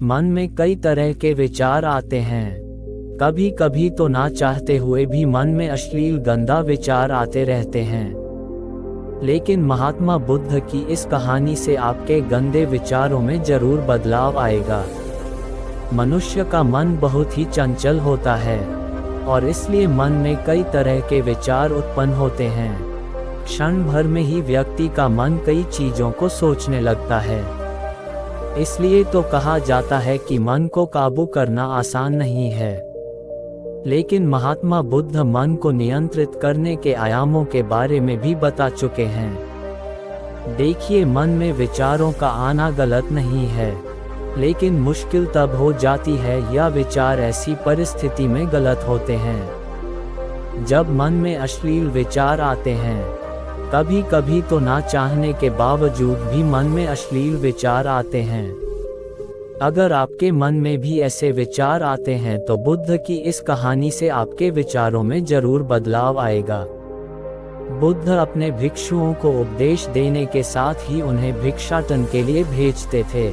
मन में कई तरह के विचार आते हैं। कभी कभी तो ना चाहते हुए भी मन में अश्लील गंदा विचार आते रहते हैं। लेकिन महात्मा बुद्ध की इस कहानी से आपके गंदे विचारों में जरूर बदलाव आएगा। मनुष्य का मन बहुत ही चंचल होता है और इसलिए मन में कई तरह के विचार उत्पन्न होते हैं। क्षण भर में ही व्यक्ति का मन कई चीजों को सोचने लगता है। इसलिए तो कहा जाता है कि मन को काबू करना आसान नहीं है। लेकिन महात्मा बुद्ध मन को नियंत्रित करने के आयामों के बारे में भी बता चुके हैं। देखिए, मन में विचारों का आना गलत नहीं है, लेकिन मुश्किल तब हो जाती है या विचार ऐसी परिस्थिति में गलत होते हैं जब मन में अश्लील विचार आते हैं। कभी कभी तो ना चाहने के बावजूद भी मन में अश्लील विचार आते हैं। अगर आपके मन में भी ऐसे विचार आते हैं तो बुद्ध की इस कहानी से आपके विचारों में जरूर बदलाव आएगा। बुद्ध अपने भिक्षुओं को उपदेश देने के साथ ही उन्हें भिक्षाटन के लिए भेजते थे।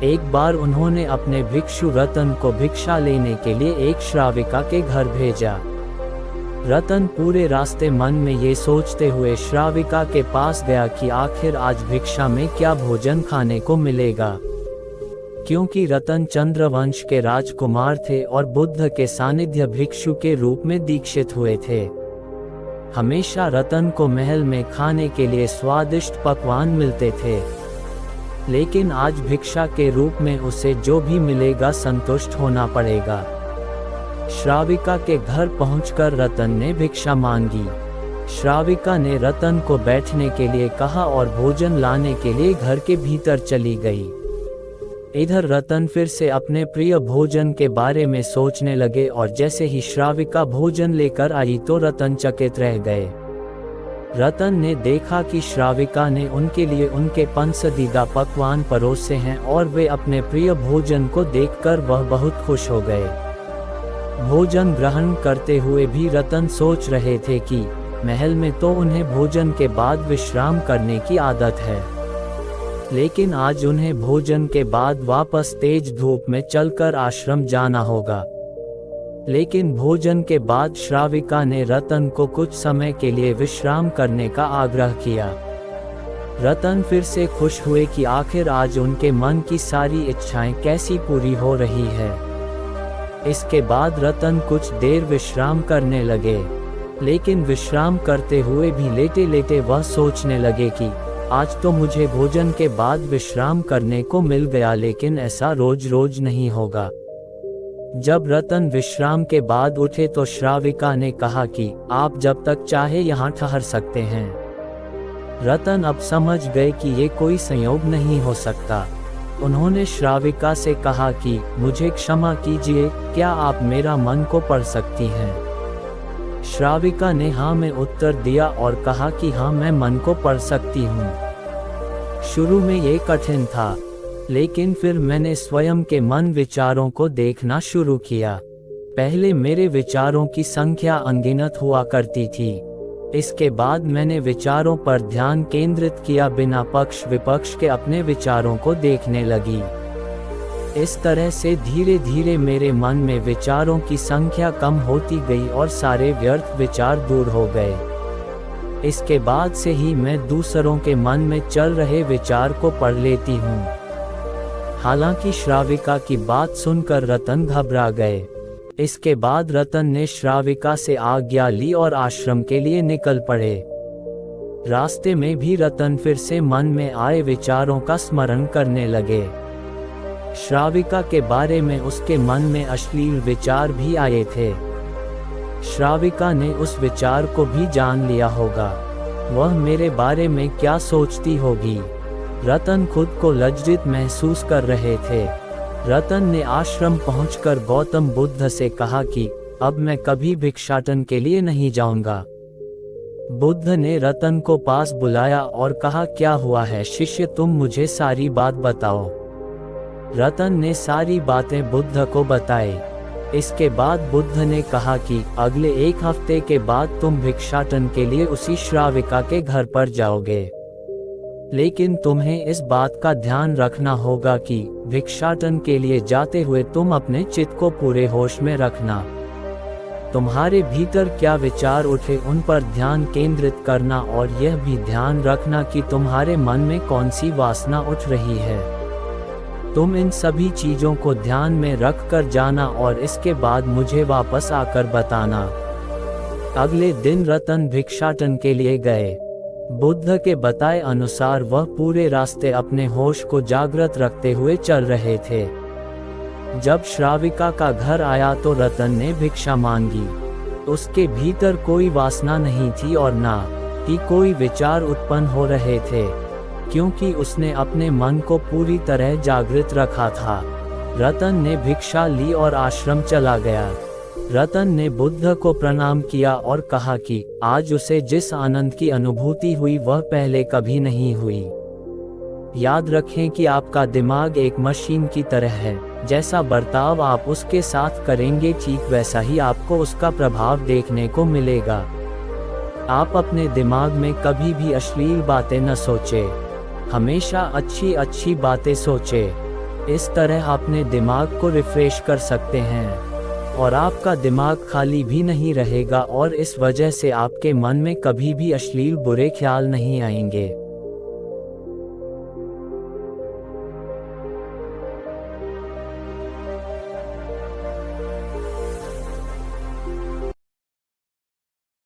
एक बार उन्होंने अपने भिक्षु रतन को भिक्षा लेने के लिए एक श्राविका के घर भेजा। रतन पूरे रास्ते मन में ये सोचते हुए श्राविका के पास गया कि आखिर आज भिक्षा में क्या भोजन खाने को मिलेगा। क्योंकि रतन चंद्रवंश के राजकुमार थे और बुद्ध के सानिध्य भिक्षु के रूप में दीक्षित हुए थे। हमेशा रतन को महल में खाने के लिए स्वादिष्ट पकवान मिलते थे, लेकिन आज भिक्षा के रूप में उसे जो भी मिलेगा संतुष्ट होना पड़ेगा। श्राविका के घर पहुंचकर रतन ने भिक्षा मांगी। श्राविका ने रतन को बैठने के लिए कहा और भोजन लाने के लिए घर के भीतर चली गई। इधर रतन फिर से अपने प्रिय भोजन के बारे में सोचने लगे और जैसे ही श्राविका भोजन लेकर आई तो रतन चकित रह गए। रतन ने देखा कि श्राविका ने उनके लिए उनके पसंदीदा पकवान परोसे हैं और वे अपने प्रिय भोजन को देखकर वह बहुत खुश हो गए। भोजन ग्रहण करते हुए भी रतन सोच रहे थे कि महल में तो उन्हें भोजन के बाद विश्राम करने की आदत है, लेकिन आज उन्हें भोजन के बाद वापस तेज धूप में चलकर आश्रम जाना होगा। लेकिन भोजन के बाद श्राविका ने रतन को कुछ समय के लिए विश्राम करने का आग्रह किया। रतन फिर से खुश हुए कि आखिर आज उनके मन की सारी इच्छाएं कैसी पूरी हो रही है। इसके बाद रतन कुछ देर विश्राम करने लगे, लेकिन विश्राम करते हुए भी लेटे लेटे वह सोचने लगे कि आज तो मुझे भोजन के बाद विश्राम करने को मिल गया, लेकिन ऐसा रोज रोज नहीं होगा। जब रतन विश्राम के बाद उठे तो श्राविका ने कहा कि आप जब तक चाहे यहाँ ठहर सकते हैं। रतन अब समझ गए कि ये कोई संयोग नहीं हो सकता। उन्होंने श्राविका से कहा कि मुझे क्षमा कीजिए, क्या आप मेरा मन को पढ़ सकती हैं? श्राविका ने हाँ में उत्तर दिया और कहा कि हाँ, मैं मन को पढ़ सकती हूँ। शुरू में ये कठिन था, लेकिन फिर मैंने स्वयं के मन विचारों को देखना शुरू किया। पहले मेरे विचारों की संख्या अनगिनत हुआ करती थी। इसके बाद मैंने विचारों पर ध्यान केंद्रित किया, बिना पक्ष विपक्ष के अपने विचारों को देखने लगी। इस तरह से धीरे धीरे मेरे मन में विचारों की संख्या कम होती गई और सारे व्यर्थ विचार दूर हो गए। इसके बाद से ही मैं दूसरों के मन में चल रहे विचार को पढ़ लेती हूँ। हालांकि श्राविका की बात सुनकर रतन घबरा गए। इसके बाद रतन ने श्राविका से आज्ञा ली और आश्रम के लिए निकल पड़े। रास्ते में भी रतन फिर से मन में आए विचारों का स्मरण करने लगे। श्राविका के बारे में उसके मन में अश्लील विचार भी आए थे। श्राविका ने उस विचार को भी जान लिया होगा। वह मेरे बारे में क्या सोचती होगी। रतन खुद को लज्जित महसूस कर रहे थे। रतन ने आश्रम पहुंचकर गौतम बुद्ध से कहा कि अब मैं कभी भिक्षाटन के लिए नहीं जाऊंगा। बुद्ध ने रतन को पास बुलाया और कहा, क्या हुआ है शिष्य, तुम मुझे सारी बात बताओ। रतन ने सारी बातें बुद्ध को बताई। इसके बाद बुद्ध ने कहा कि अगले एक हफ्ते के बाद तुम भिक्षाटन के लिए उसी श्राविका के घर पर जाओगे। लेकिन तुम्हें इस बात का ध्यान रखना होगा कि भिक्षाटन के लिए जाते हुए तुम अपने चित्त को पूरे होश में रखना। तुम्हारे भीतर क्या विचार उठे उन पर ध्यान केंद्रित करना, और यह भी ध्यान रखना कि तुम्हारे मन में कौन सी वासना उठ रही है। तुम इन सभी चीजों को ध्यान में रख कर जाना और इसके बाद मुझे वापस आकर बताना। अगले दिन रतन भिक्षाटन के लिए गए। बुद्ध के बताए अनुसार वह पूरे रास्ते अपने होश को जागृत रखते हुए चल रहे थे। जब श्राविका का घर आया तो रतन ने भिक्षा मांगी। उसके भीतर कोई वासना नहीं थी और ना ही कोई विचार उत्पन्न हो रहे थे, क्योंकि उसने अपने मन को पूरी तरह जागृत रखा था। रतन ने भिक्षा ली और आश्रम चला गया। रतन ने बुद्ध को प्रणाम किया और कहा कि आज उसे जिस आनंद की अनुभूति हुई वह पहले कभी नहीं हुई। याद रखें कि आपका दिमाग एक मशीन की तरह है। जैसा बर्ताव आप उसके साथ करेंगे ठीक वैसा ही आपको उसका प्रभाव देखने को मिलेगा। आप अपने दिमाग में कभी भी अश्लील बातें न सोचें, हमेशा अच्छी अच्छी बातें सोचें। इस तरह अपने दिमाग को रिफ्रेश कर सकते हैं और आपका दिमाग खाली भी नहीं रहेगा और इस वजह से आपके मन में कभी भी अश्लील बुरे ख्याल नहीं आएंगे।